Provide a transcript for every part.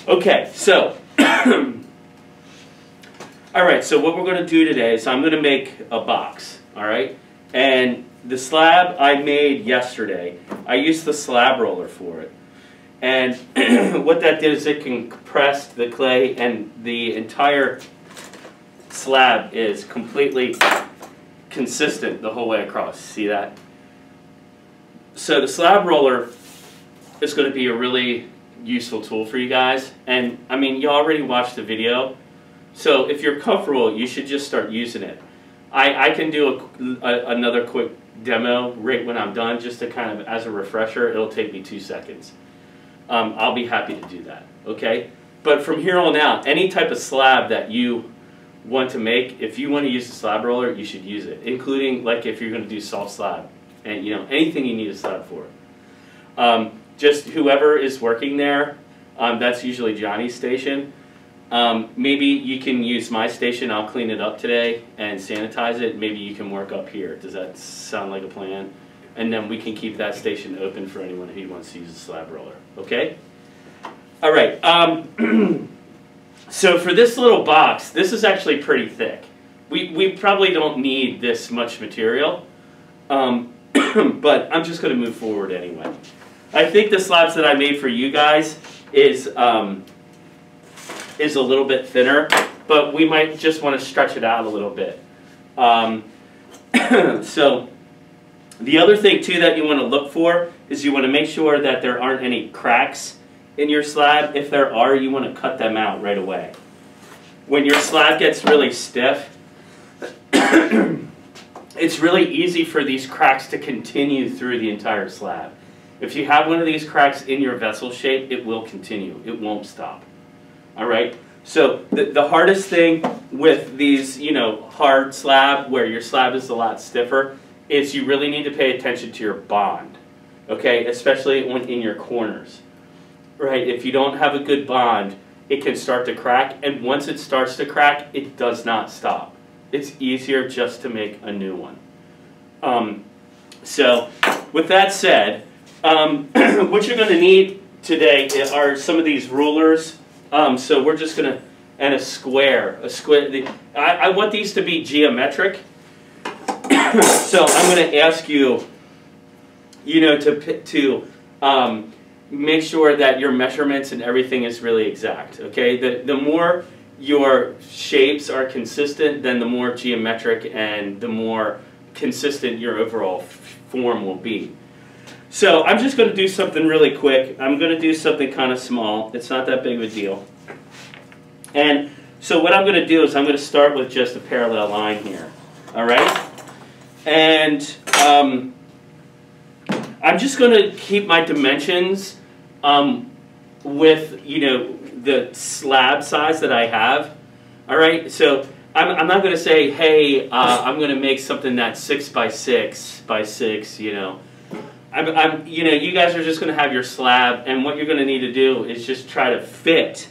Okay, so, alright, so what we're going to do today is I'm going to make a box, alright? And the slab I made yesterday, I used the slab roller for it. And what that did is it compressed the clay, and the entire slab is completely consistent the whole way across. See that? So the slab roller is going to be a really useful tool for you guys. And I mean, you already watched the video, so if you're comfortable, you should just start using it. I can do another quick demo right when I'm done, just to kind of, as a refresher. It'll take me 2 seconds. I'll be happy to do that, okay? But from here on out, any type of slab that you want to make, if you want to use the slab roller, you should use it, including like if you're going to do soft slab, and you know, anything you need a slab for. Just whoever is working there, that's usually Johnny's station. Maybe you can use my station. I'll clean it up today and sanitize it. Maybe you can work up here. Does that sound like a plan? And then we can keep that station open for anyone who wants to use a slab roller. Okay? All right. So for this little box, this is actually pretty thick. We probably don't need this much material, but I'm just going to move forward anyway. I think the slabs that I made for you guys is a little bit thinner, but we might just want to stretch it out a little bit. So the other thing too that you want to look for is you want to make sure that there aren't any cracks in your slab. If there are, you want to cut them out right away. When your slab gets really stiff, it's really easy for these cracks to continue through the entire slab. If you have one of these cracks in your vessel shape, it will continue. It won't stop. All right? So the hardest thing with these, you know, hard slab, where your slab is a lot stiffer, is you really need to pay attention to your bond. Okay? Especially in your corners. Right? If you don't have a good bond, it can start to crack. And once it starts to crack, it does not stop. It's easier just to make a new one. So with that said, what you're going to need today are some of these rulers. So we're just going to, and a square. I want these to be geometric. So I'm going to ask you, you know, to make sure that your measurements and everything is really exact. Okay, the more your shapes are consistent, then the more geometric and the more consistent your overall form will be. So I'm just going to do something really quick. I'm going to do something kind of small. It's not that big of a deal. And so what I'm going to do is I'm going to start with just a parallel line here. All right? And I'm just going to keep my dimensions with, you know, the slab size that I have. All right? So I'm not going to say, hey, I'm going to make something that's 6 by 6 by 6, you know. You know, you guys are just going to have your slab, and what you're going to need to do is just try to fit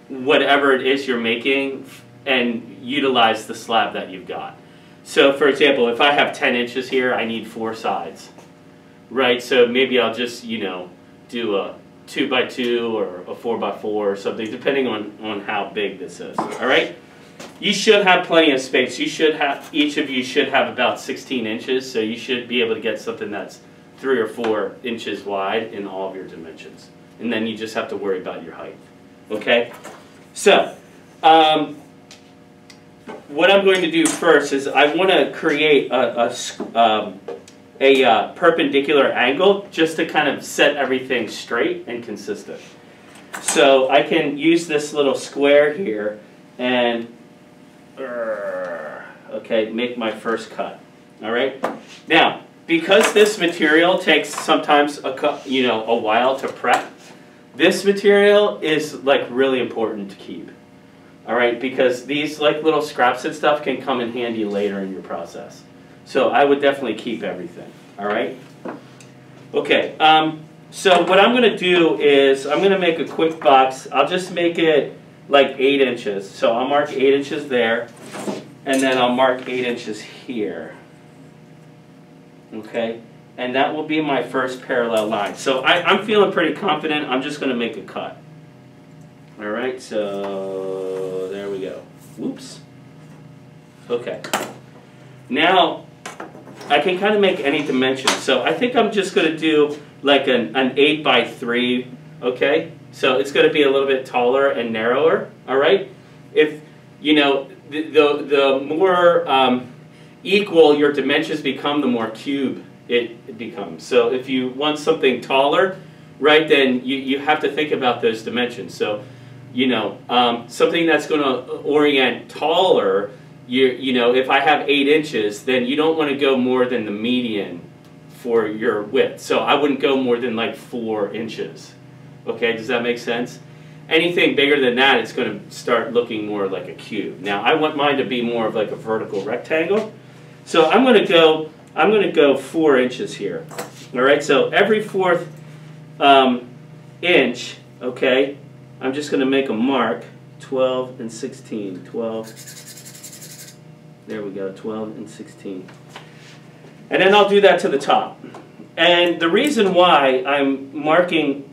whatever it is you're making and utilize the slab that you've got. So, for example, if I have 10 inches here, I need 4 sides, right? So maybe I'll just, you know, do a 2 by 2 or a 4 by 4 or something, depending on how big this is. All right? You should have plenty of space. You should have, each of you should have about 16 inches, so you should be able to get something that's 3 or 4 inches wide in all of your dimensions. And then you just have to worry about your height. Okay? So, what I'm going to do first is I want to create a perpendicular angle just to kind of set everything straight and consistent. So I can use this little square here and okay, make my first cut. All right? Now, because this material takes sometimes a while to prep, this material is like really important to keep. All right, because these like little scraps and stuff can come in handy later in your process. So I would definitely keep everything. All right. Okay. So what I'm going to do is I'm going to make a quick box. I'll just make it like 8 inches. So I'll mark 8 inches there, and then I'll mark 8 inches here. Okay, and that will be my first parallel line. So I'm feeling pretty confident. I'm just going to make a cut. All right, so there we go. Whoops. Okay. Now, I can kind of make any dimension. So I think I'm just going to do like an 8 by 3, okay? So it's going to be a little bit taller and narrower, all right? If, you know, the more equal your dimensions become, the more cube it becomes. So if you want something taller, right, then you have to think about those dimensions. So, you know, something that's going to orient taller, you know, if I have 8 inches, then you don't want to go more than the median for your width. So I wouldn't go more than like 4 inches. Okay, does that make sense? Anything bigger than that, it's going to start looking more like a cube. Now I want mine to be more of like a vertical rectangle. So I'm going to go 4 inches here. All right, so every 4th inch, okay, I'm just going to make a mark, 12 and 16, 12, there we go, 12 and 16. And then I'll do that to the top. And the reason why I'm marking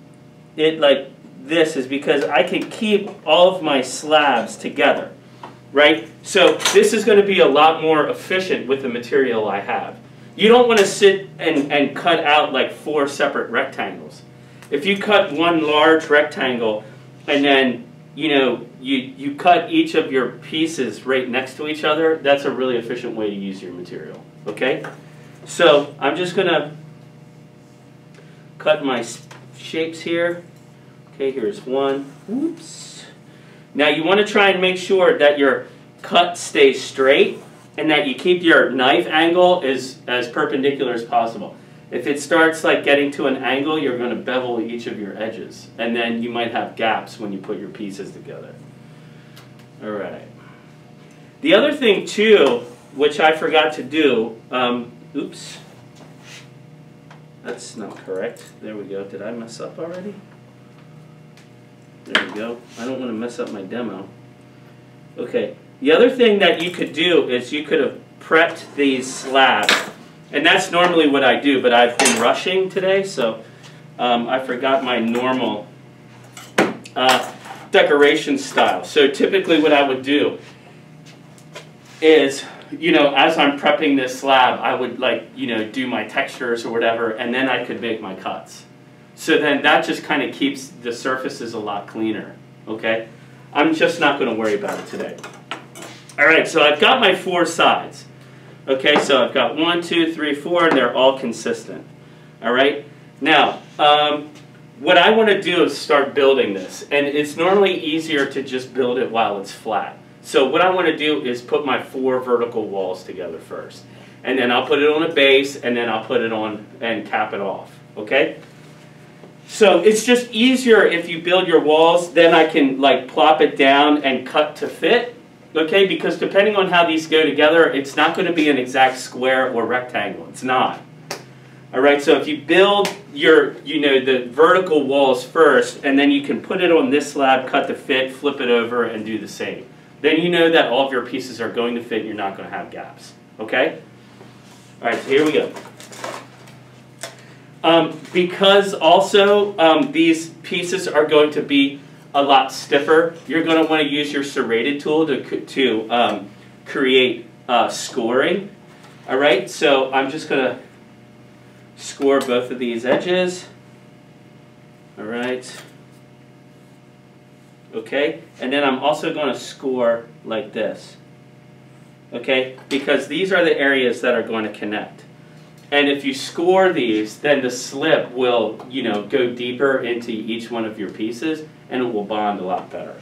it like this is because I can keep all of my slabs together, right? So this is going to be a lot more efficient with the material I have. You don't want to sit and cut out like 4 separate rectangles. If you cut one large rectangle and then, you know, you cut each of your pieces right next to each other, that's a really efficient way to use your material, okay? So I'm just going to cut my shapes here. Okay, here's one. Oops. Now you want to try and make sure that your cut stays straight and that you keep your knife angle as perpendicular as possible. If it starts like getting to an angle, you're going to bevel each of your edges, and then you might have gaps when you put your pieces together. All right. The other thing too, which I forgot to do, oops, that's not correct. There we go. Did I mess up already? There we go. I don't want to mess up my demo. Okay. The other thing that you could do is you could have prepped these slabs. And that's normally what I do, but I've been rushing today, so I forgot my normal decoration style. So typically what I would do is, you know, as I'm prepping this slab, I would like, you know, do my textures or whatever, and then I could make my cuts. So then that just kind of keeps the surfaces a lot cleaner, okay? I'm just not going to worry about it today. All right, so I've got my 4 sides. Okay, so I've got 1, 2, 3, 4, and they're all consistent. All right? Now, what I want to do is start building this. And it's normally easier to just build it while it's flat. So what I want to do is put my 4 vertical walls together first. And then I'll put it on a base, and then I'll put it on and cap it off. Okay? So it's just easier if you build your walls, then I can like plop it down and cut to fit. Okay, because depending on how these go together, it's not going to be an exact square or rectangle. It's not. All right, so if you build your, you know, the vertical walls first, and then you can put it on this slab, cut to fit, flip it over, and do the same. Then you know that all of your pieces are going to fit and you're not going to have gaps. Okay? All right, so here we go. Because also these pieces are going to be a lot stiffer, you're going to want to use your serrated tool to create scoring. All right, so I'm just going to score both of these edges. All right. Okay, and then I'm also going to score like this. Okay, because these are the areas that are going to connect. And if you score these, then the slip will, you know, go deeper into each one of your pieces, and it will bond a lot better.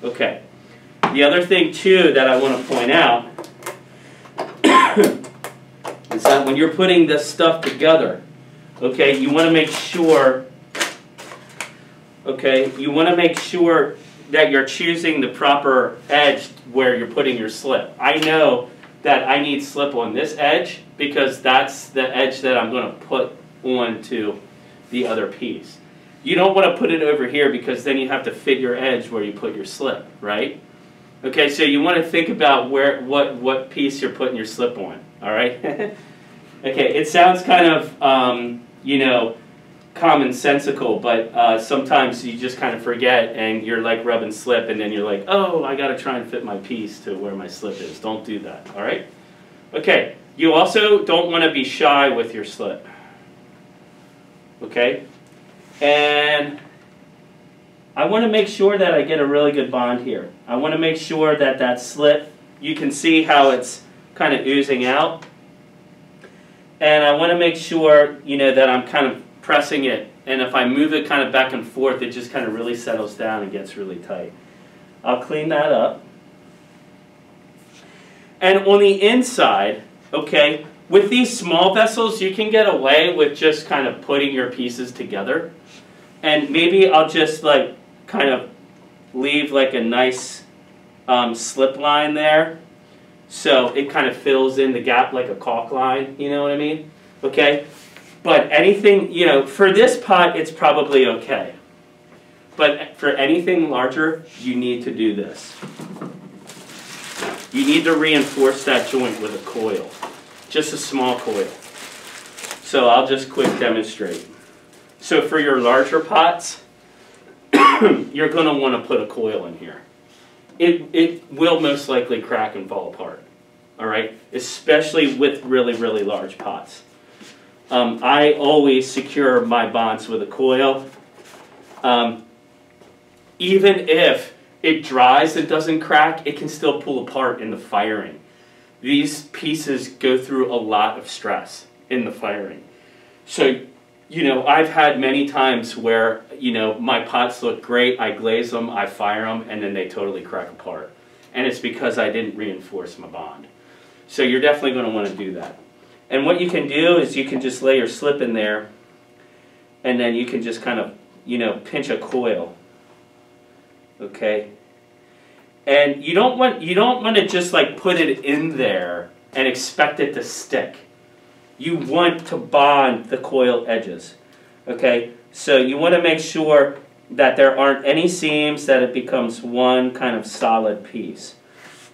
Okay. The other thing, too, that I want to point out is that when you're putting this stuff together, okay, you want to make sure, okay, you want to make sure that you're choosing the proper edge where you're putting your slip. I know that I need slip on this edge because that's the edge that I'm going to put onto the other piece. You don't want to put it over here because then you have to fit your edge where you put your slip, right? Okay, so you want to think about where what piece you're putting your slip on, all right? Okay, it sounds kind of, you know, commonsensical, but sometimes you just kind of forget and you're like rubbing slip and then you're like, oh, I gotta try and fit my piece to where my slip is. Don't do that, all right? Okay, you also don't want to be shy with your slip, okay? And I want to make sure that I get a really good bond here. I want to make sure that that slip, you can see how it's kind of oozing out. And I want to make sure, you know, that I'm kind of pressing it. And if I move it kind of back and forth, it just kind of really settles down and gets really tight. I'll clean that up. And on the inside, okay, with these small vessels, you can get away with just kind of putting your pieces together. And maybe I'll just like kind of leave like a nice slip line there. So it kind of fills in the gap like a caulk line, you know what I mean? Okay? But anything, you know, for this pot, it's probably okay. But for anything larger, you need to do this. You need to reinforce that joint with a coil. Just a small coil. So I'll just quick demonstrate. So for your larger pots, you're going to want to put a coil in here. It will most likely crack and fall apart. All right? Especially with really, really large pots. I always secure my bonds with a coil. Even if it dries and doesn't crack, it can still pull apart in the firing. These pieces go through a lot of stress in the firing. So, you know, I've had many times where, you know, my pots look great, I glaze them, I fire them, and then they totally crack apart. And it's because I didn't reinforce my bond. So you're definitely going to want to do that. And what you can do is you can just lay your slip in there, and then you can just kind of, you know, pinch a coil. Okay? And you don't want to just like put it in there and expect it to stick. You want to bond the coil edges. Okay? So you want to make sure that there aren't any seams, that it becomes one kind of solid piece.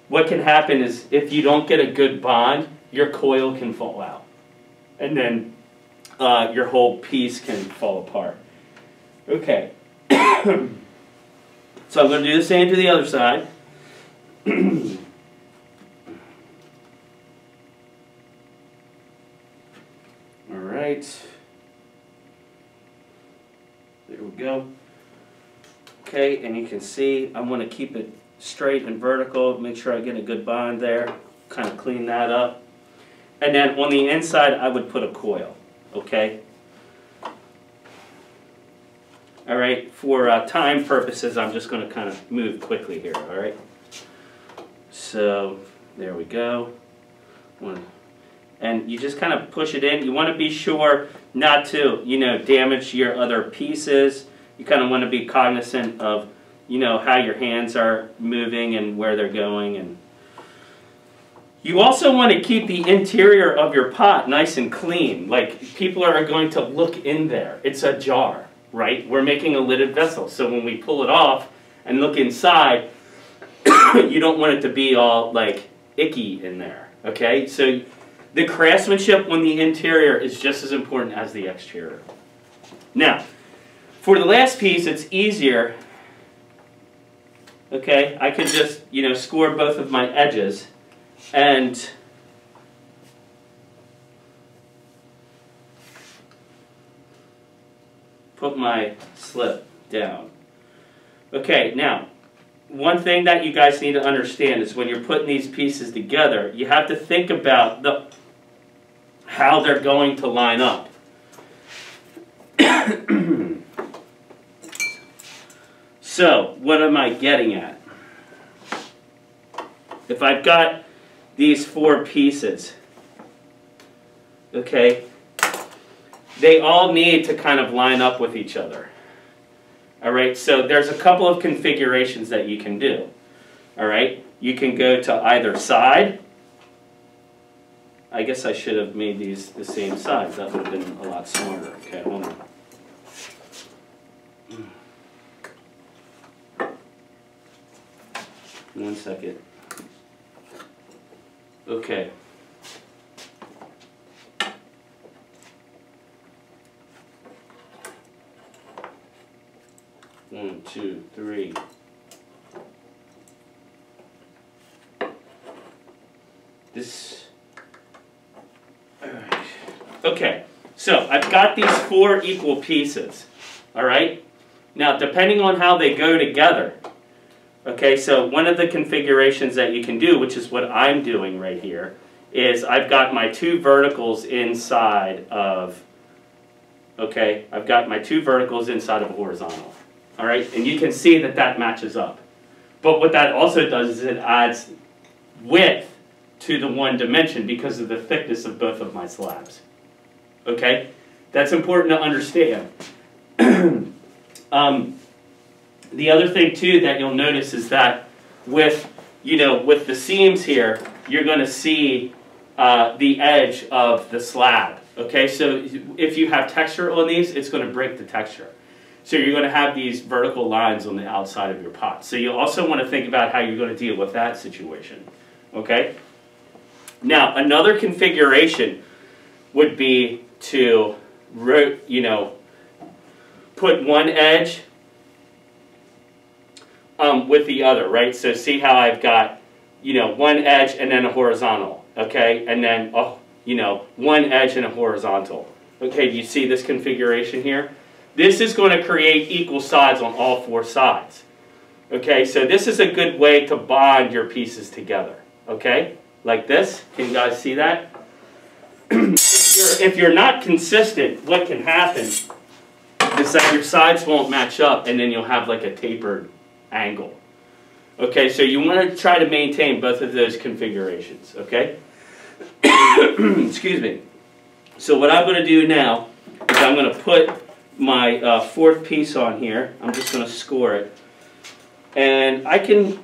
What can happen is if you don't get a good bond, your coil can fall out. And then your whole piece can fall apart. Okay. So I'm going to do the same to the other side. All right. There we go. Okay, and you can see I want to keep it straight and vertical, make sure I get a good bond there, kind of clean that up. And then on the inside I would put a coil, okay? All right, for time purposes I'm just going to kind of move quickly here, all right? So there we go. And you just kind of push it in. You want to be sure not to, you know, damage your other pieces. You kind of want to be cognizant of, you know, how your hands are moving and where they're going. And you also want to keep the interior of your pot nice and clean. Like, people are going to look in there. It's a jar, right? We're making a lidded vessel. So when we pull it off and look inside, you don't want it to be all, like, icky in there, okay? So the craftsmanship on the interior is just as important as the exterior. Now, for the last piece, it's easier. Okay, I could just, you know, score both of my edges and put my slip down. Okay, now, one thing that you guys need to understand is when you're putting these pieces together, you have to think about how they're going to line up. So, what am I getting at? If I've got these four pieces, okay, they all need to kind of line up with each other. All right, so there's a couple of configurations that you can do. All right, you can go to either side. I guess I should have made these the same size. That would have been a lot smarter. Okay, hold on. One second. Okay. 3. This, all right. Okay, so I've got these 4 equal pieces, all right? Now, depending on how they go together, okay, so one of the configurations that you can do, which is what I'm doing right here, is I've got my 2 verticals inside of, okay, I've got my 2 verticals inside of a horizontal, all right? And you can see that that matches up. But what that also does is it adds width to the one dimension because of the thickness of both of my slabs. Okay? That's important to understand. The other thing too that you'll notice is that with, with the seams here, you're going to see the edge of the slab. Okay? So if you have texture on these, it's going to break the texture. So you're going to have these vertical lines on the outside of your pot. So you also want to think about how you're going to deal with that situation. Okay? Now, another configuration would be to, put one edge with the other, right? So see how I've got, one edge and then a horizontal, okay? And then, one edge and a horizontal. Okay, do you see this configuration here? This is going to create equal sides on all 4 sides. Okay, so this is a good way to bond your pieces together, okay? Like this. Can you guys see that? If you're not consistent, what can happen is that your sides won't match up and then you'll have like a tapered angle. Okay, so you want to try to maintain both of those configurations, okay? Excuse me. So what I'm going to do now is I'm going to put my 4th piece on here. I'm just going to score it. And I can,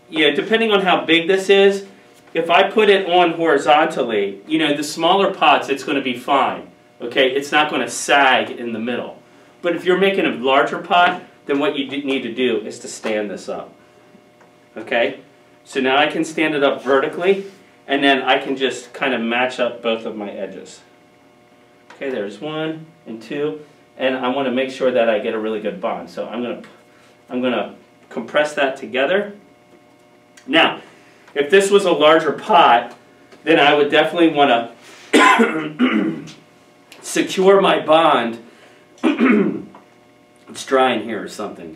depending on how big this is, if I put it on horizontally, the smaller pots, it's going to be fine. Okay, it's not going to sag in the middle. But if you're making a larger pot, then what you need to do is to stand this up. Okay, so now I can stand it up vertically, and then I can just kind of match up both of my edges. Okay, there's 1 and 2, and I want to make sure that I get a really good bond. So I'm going to compress that together. Now, if this was a larger pot, then I would definitely want to secure my bond. It's dry in here or something.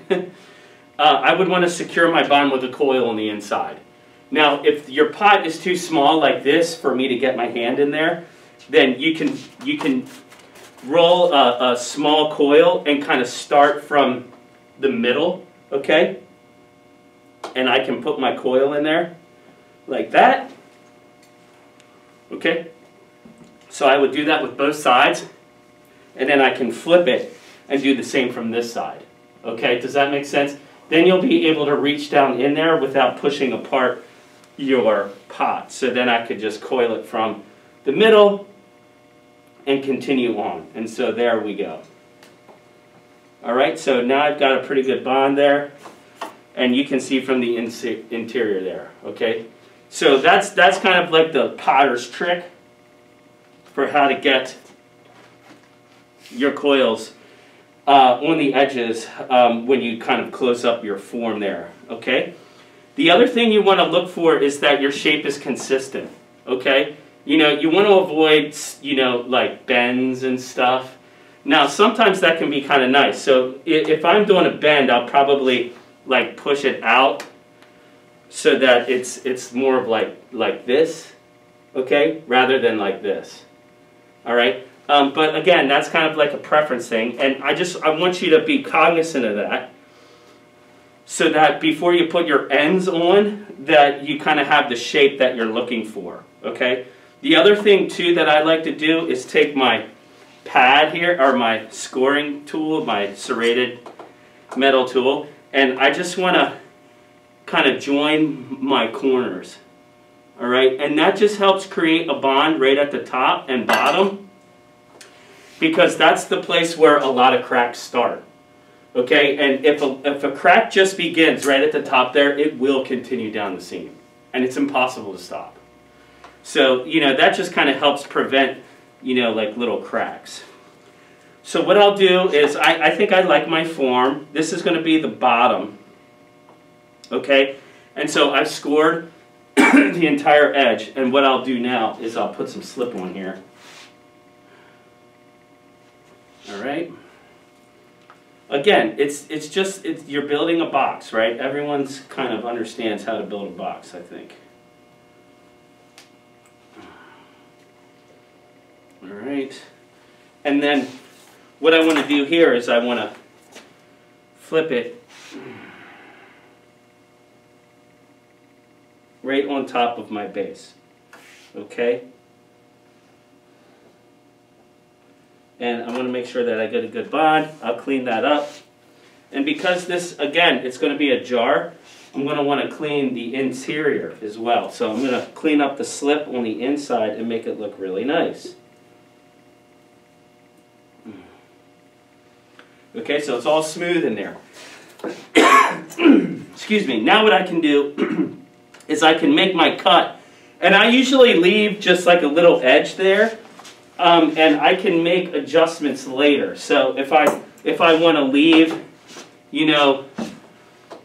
I would want to secure my bond with a coil on the inside. Now, if your pot is too small like this for me to get my hand in there, then you can roll a small coil and kind of start from the middle, okay? And I can put my coil in there. Like that. Okay? So I would do that with both sides. And then I can flip it and do the same from this side. Okay? Does that make sense? Then you'll be able to reach down in there without pushing apart your pot. So then I could just coil it from the middle and continue on. And so there we go. Alright, so now I've got a pretty good bond there. And you can see from the interior there. Okay? So that's kind of like the potter's trick for how to get your coils on the edges when you kind of close up your form there. Okay? The other thing you want to look for is that your shape is consistent. Okay? You want to avoid, like bends and stuff. Now, sometimes that can be kind of nice. So if I'm doing a bend, I'll probably like push it out so that it's more of like this, okay, rather than like this. All right, but again, that's kind of like a preference thing, and I want you to be cognizant of that, so that before you put your ends on, that you kind of have the shape that you're looking for. Okay. The other thing too that I like to do is take my pad here, or my scoring tool, my serrated metal tool, and I just want to kind of join my corners, all right? And that just helps create a bond right at the top and bottom, because that's the place where a lot of cracks start, okay? And if a crack just begins right at the top there, it will continue down the seam, and it's impossible to stop. So, that just kind of helps prevent, like little cracks. So what I'll do is, I think I like my form. This is going to be the bottom. Okay? And so I've scored the entire edge. And what I'll do now is I'll put some slip on here. Alright? Again, you're building a box, right? Everyone's kind of understands how to build a box, I think. Alright. And then what I want to do here is I want to flip it right on top of my base. Okay? And I want to make sure that I get a good bond. I'll clean that up. And because this, again, it's going to be a jar, I'm going to want to clean the interior as well. So I'm going to clean up the slip on the inside and make it look really nice. Okay, so it's all smooth in there. Excuse me. Now what I can do is I can make my cut. And I usually leave just like a little edge there. And I can make adjustments later. So if I want to leave, you know,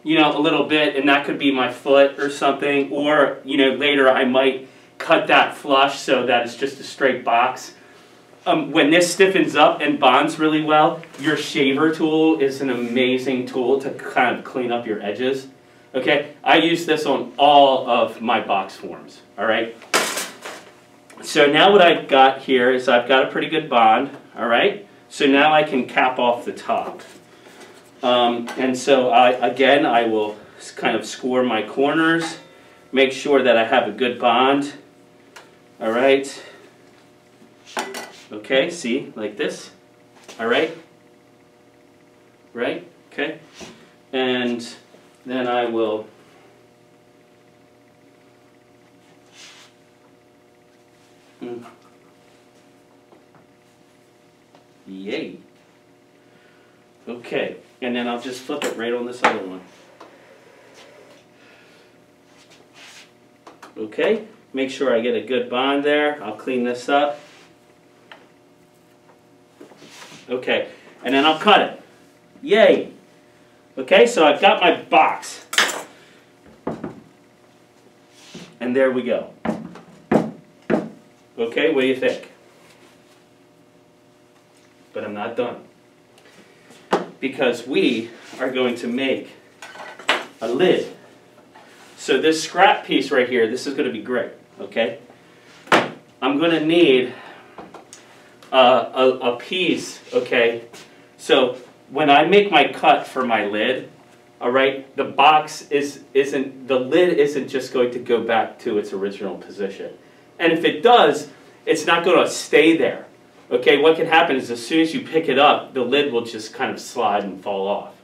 a little bit, and that could be my foot or something, or later I might cut that flush so that it's just a straight box. When this stiffens up and bonds really well, your shaver tool is an amazing tool to kind of clean up your edges. Okay, I use this on all of my box forms. All right. So now what I've got here is I've got a pretty good bond, all right? So now I can cap off the top. And so again, I will kind of score my corners, make sure that I have a good bond, all right? Okay, see, like this, all right? Right, okay? And then I will yay. Okay, and then I'll just flip it right on this other one. Okay, make sure I get a good bond there. I'll clean this up. Okay, and then I'll cut it. Yay. Okay, so I've got my box. And there we go. Okay, what do you think? But I'm not done. Because we are going to make a lid. So this scrap piece right here, this is going to be great, okay? I'm going to need a piece, okay? So when I make my cut for my lid, all right, the lid isn't just going to go back to its original position. And if it does, it's not going to stay there. Okay, what can happen is as soon as you pick it up, the lid will just kind of slide and fall off.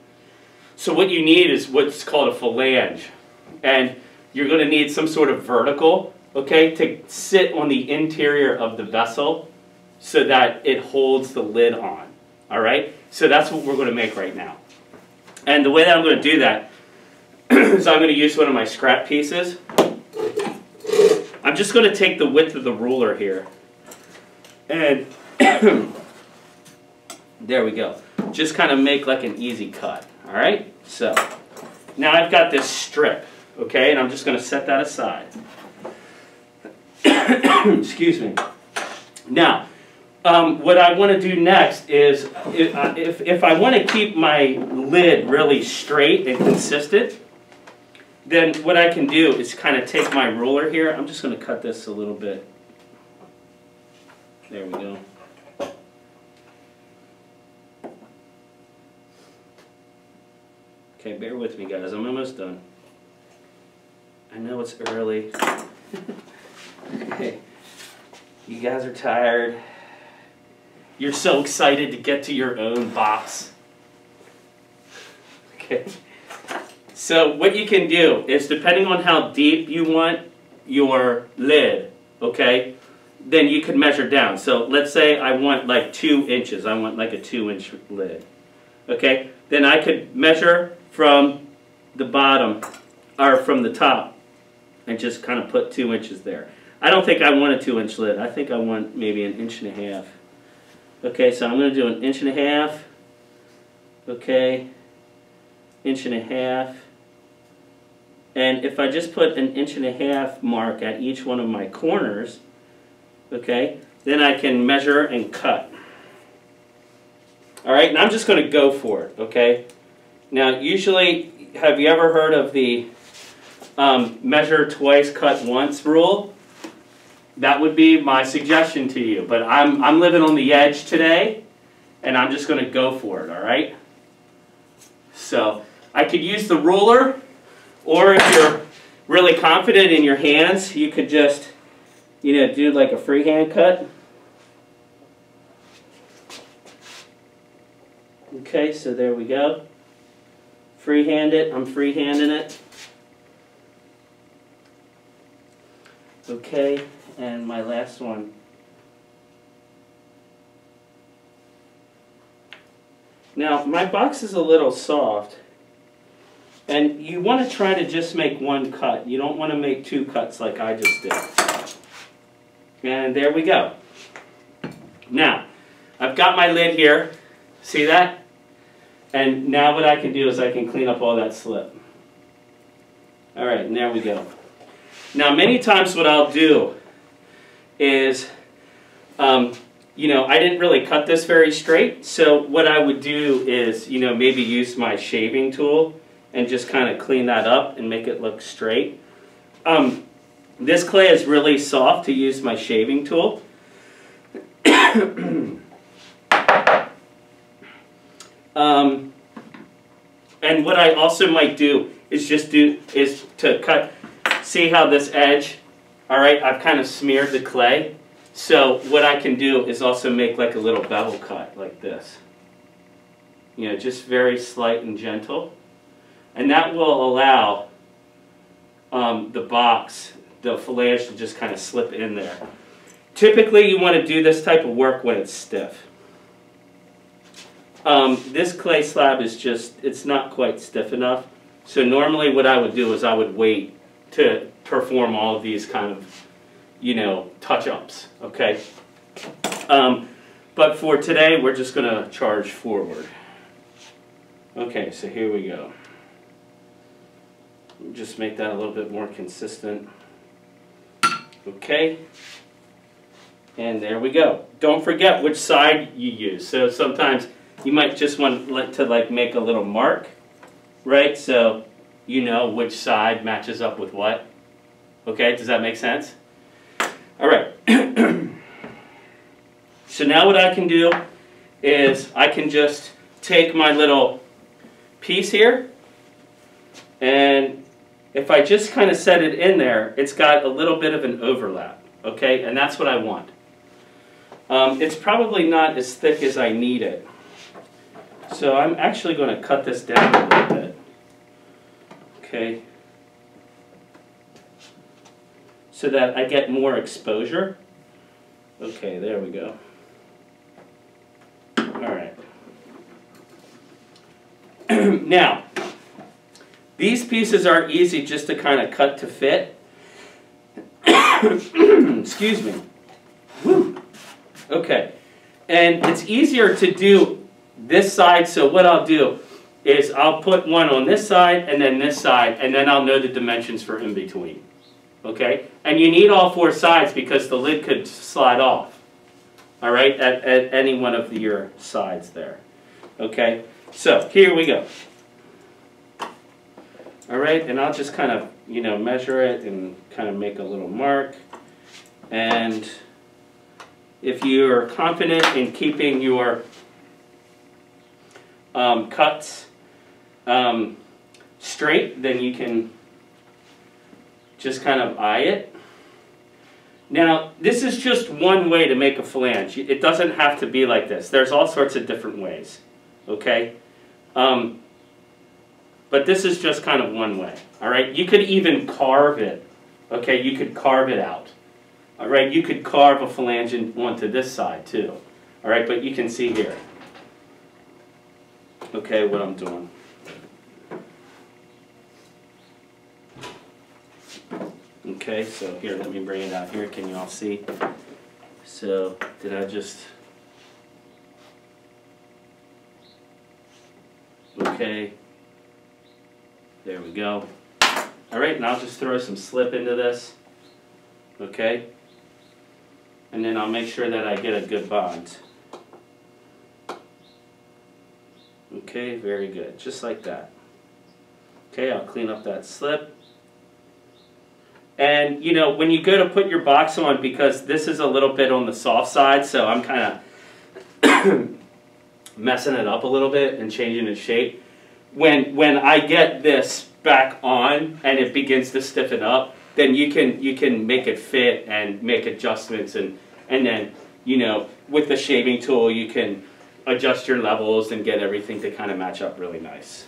So what you need is what's called a flange. And you're going to need some sort of vertical, okay, to sit on the interior of the vessel so that it holds the lid on. All right? So that's what we're going to make right now. And the way that I'm going to do that is I'm going to use one of my scrap pieces. I'm just going to take the width of the ruler here. And there we go. Just kind of make like an easy cut. All right? So now I've got this strip, okay? And I'm just going to set that aside. Excuse me. Now, what I want to do next is, if I want to keep my lid really straight and consistent, then what I can do is kind of take my ruler here. I'm just going to cut this a little bit. There we go. Okay, bear with me, guys. I'm almost done. I know it's early. Okay. You guys are tired. You're so excited to get to your own box. Okay. So what you can do is, depending on how deep you want your lid, okay, then you can measure down. So let's say I want like 2 inches. I want like a 2-inch lid. Okay. Then I could measure from the bottom, or from the top, and just kind of put 2 inches there. I don't think I want a 2-inch lid. I think I want maybe 1.5 inches. Okay, so I'm going to do 1.5 inches. Okay, 1.5 inches. And if I just put 1.5 inches mark at each one of my corners, okay, then I can measure and cut. All right, and I'm just going to go for it, okay? Now, usually, have you ever heard of the measure twice, cut once rule? That would be my suggestion to you. But I'm living on the edge today, and I'm just going to go for it, all right? So I could use the ruler, or if you're really confident in your hands, you could just, you know, do like a freehand cut. Okay, so there we go. Freehand it. I'm freehanding it. Okay, and my last one. Now, my box is a little soft, and you want to try to just make one cut. You don't want to make two cuts like I just did. And there we go. Now, I've got my lid here. See that? And now what I can do is I can clean up all that slip. All right, and there we go. Now, many times what I'll do is, you know, I didn't really cut this very straight, so what I would do is, you know, maybe use my shaving tool and just kind of clean that up and make it look straight. This clay is really soft to use my shaving tool. And what I also might do is to cut. See how this edge, all right, I've kind of smeared the clay. So what I can do is also make like a little bevel cut like this. You know, just very slight and gentle. And that will allow the box, the flange to just kind of slip in there. Typically you want to do this type of work when it's stiff. This clay slab is just, it's not quite stiff enough. So normally what I would do is I would wait to perform all of these kind of, you know, touch-ups, okay? But for today, we're just going to charge forward. Okay, so here we go. Just make that a little bit more consistent. Okay. And there we go. Don't forget which side you use. So sometimes you might just want to like make a little mark, right? So you know which side matches up with what. Okay, does that make sense? All right. So now what I can do is I can just take my little piece here, and if I just kind of set it in there, it's got a little bit of an overlap, okay? And that's what I want. It's probably not as thick as I need it. So I'm actually going to cut this down a little bit. Okay. So that I get more exposure. Okay, there we go. All right. Now, these pieces are easy just to kind of cut to fit. Excuse me. Woo. Okay. And it's easier to do this side, so what I'll do is I'll put one on this side and then this side, and then I'll know the dimensions for in between. Okay? And you need all four sides because the lid could slide off. All right? At any one of your sides there. Okay? So, here we go. All right? And I'll just kind of, you know, measure it and kind of make a little mark. And if you're confident in keeping your cuts straight, then you can just kind of eye it. Now, this is just one way to make a flange. It doesn't have to be like this. There's all sorts of different ways, okay? But this is just kind of one way, all right? You could even carve it, okay? You could carve it out, all right? You could carve a flange onto this side too, all right? But you can see here, okay, what I'm doing. Okay, so here, let me bring it out here. Can you all see? So, did I just... Okay. There we go. Alright, and I'll just throw some slip into this. Okay. And then I'll make sure that I get a good bond. Okay, very good. Just like that. Okay, I'll clean up that slip. And, you know, when you go to put your box on, because this is a little bit on the soft side, so I'm kind of messing it up a little bit and changing its shape. When I get this back on and it begins to stiffen up, then you can make it fit and make adjustments, and then, you know, with the shaving tool you can adjust your levels and get everything to kind of match up really nice.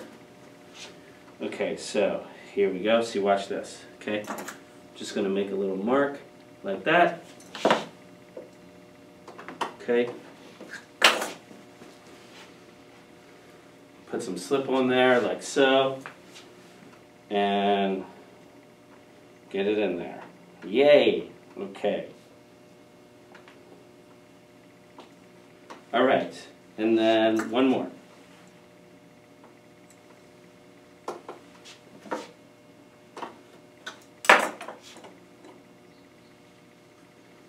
Okay, so here we go. So watch this. Okay, just going to make a little mark like that. Okay. Put some slip on there like so. And get it in there. Yay! Okay. Alright, and then one more.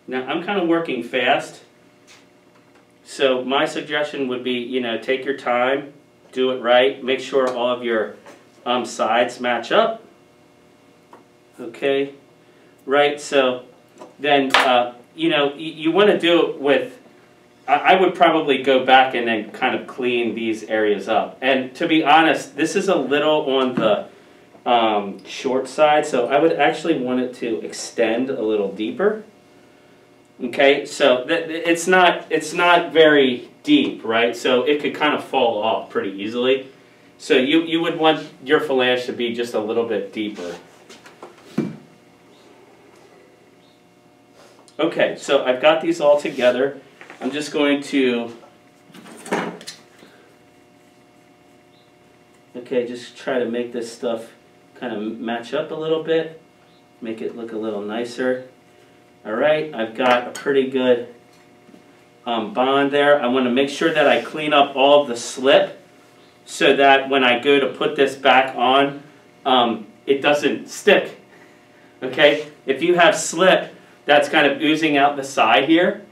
Now I'm kind of working fast, so my suggestion would be, you know, take your time, do it right, make sure all of your sides match up. Okay, right, so then, you know, you want to do it with, I would probably go back and then kind of clean these areas up. And to be honest, this is a little on the short side, so I would actually want it to extend a little deeper. Okay, so it's not very deep, right? So it could kind of fall off pretty easily. So you would want your phalange to be just a little bit deeper. Okay, so I've got these all together. I'm just going to, okay, just try to make this stuff kind of match up a little bit, make it look a little nicer. All right, I've got a pretty good bond there. I want to make sure that I clean up all of the slip so that when I go to put this back on, it doesn't stick. Okay, if you have slip that's kind of oozing out the side here,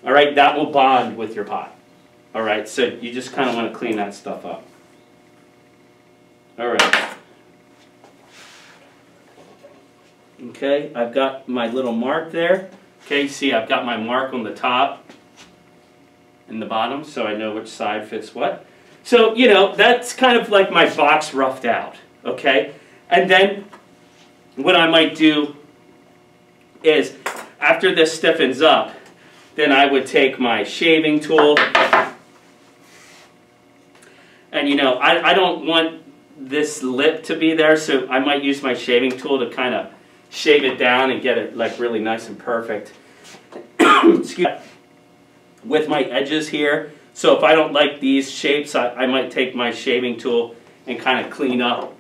all right, that will bond with your pot. All right, so you just kind of want to clean that stuff up. All right. Okay, I've got my little mark there. Okay, see, I've got my mark on the top and the bottom, so I know which side fits what. So, you know, that's kind of like my box roughed out, okay? And then what I might do is, after this stiffens up, then I would take my shaving tool, and, you know, I don't want this lip to be there, so I might use my shaving tool to kind of shave it down and get it like really nice and perfect. Excuse me. With my edges here, so if I don't like these shapes, I might take my shaving tool and kind of clean up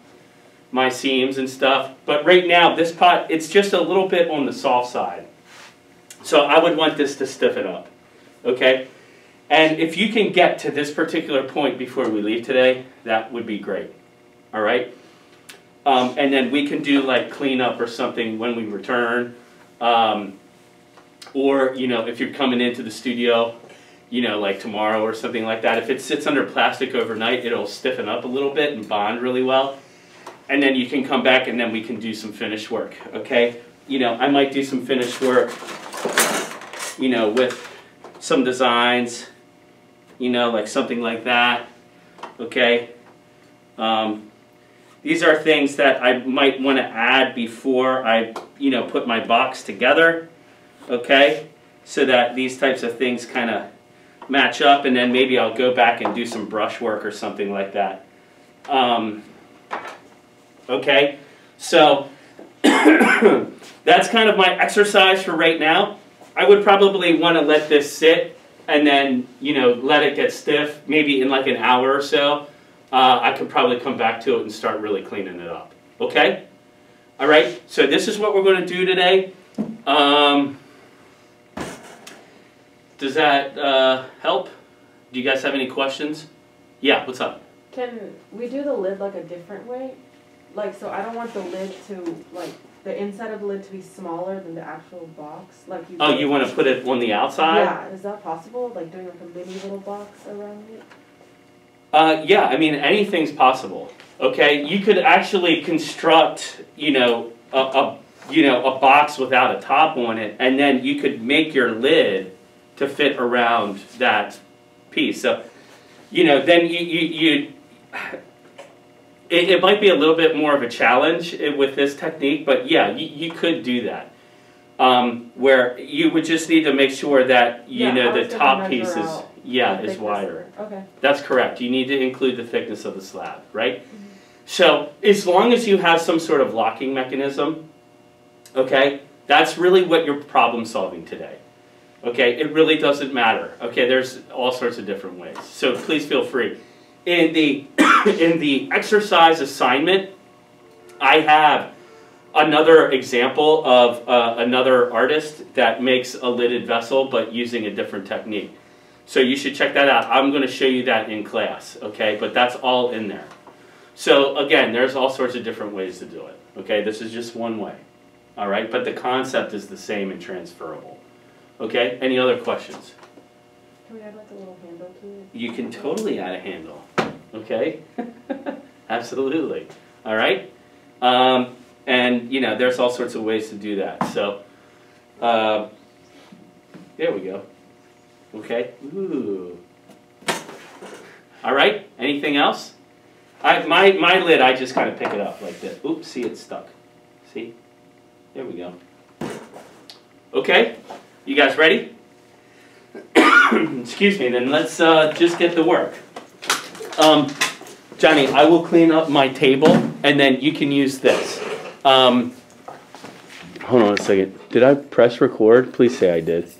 my seams and stuff. But right now, this pot, it's just a little bit on the soft side. So I would want this to stiffen up, okay? And if you can get to this particular point before we leave today, that would be great, all right? And then we can do like cleanup or something when we return. Or, you know, if you're coming into the studio, you know, like tomorrow or something like that, if it sits under plastic overnight, it'll stiffen up a little bit and bond really well. And then you can come back and then we can do some finish work, okay? You know, I might do some finish work, you know, with some designs, you know, like something like that, okay? These are things that I might want to add before I, you know, put my box together, okay? So that these types of things kind of match up, and then maybe I'll go back and do some brush work or something like that. Okay, so that's kind of my exercise for right now. I would probably want to let this sit and then, you know, let it get stiff, maybe in like an hour or so. I could probably come back to it and start really cleaning it up. Okay? All right, so this is what we're going to do today. Does that help? Do you guys have any questions? Yeah, what's up? Can we do the lid like a different way? Like, so I don't want the lid to, like, the inside of the lid to be smaller than the actual box. Like you. Oh, you want to put it on the outside? Yeah, is that possible? Like doing like a mini little box around it? Yeah, I mean, anything's possible. Okay, you could actually construct, a box without a top on it, and then you could make your lid to fit around that piece. So, then it might be a little bit more of a challenge with this technique, but yeah, you could do that. Where you would just need to make sure that the top piece is wider. Okay. That's correct. You need to include the thickness of the slab, right? Mm-hmm. So as long as you have some sort of locking mechanism, okay, that's really what you're problem solving today. Okay, it really doesn't matter. Okay, there's all sorts of different ways. So please feel free. In the in the exercise assignment, I have another example of another artist that makes a lidded vessel, but using a different technique. So you should check that out. I'm going to show you that in class, okay? But that's all in there. So again, there's all sorts of different ways to do it, okay? This is just one way, all right? But the concept is the same and transferable, okay? Any other questions? Can we add like a little handle to it? You can totally add a handle, okay? Absolutely, all right? And, there's all sorts of ways to do that. So, there we go. Okay. Ooh. All right. Anything else? My lid, I just kind of pick it up like this. Oops, see, it's stuck. See? There we go. Okay. You guys ready? Excuse me. Then let's just get to work. Johnny, I will clean up my table, and then you can use this. Hold on a second. Did I press record? Please say I did.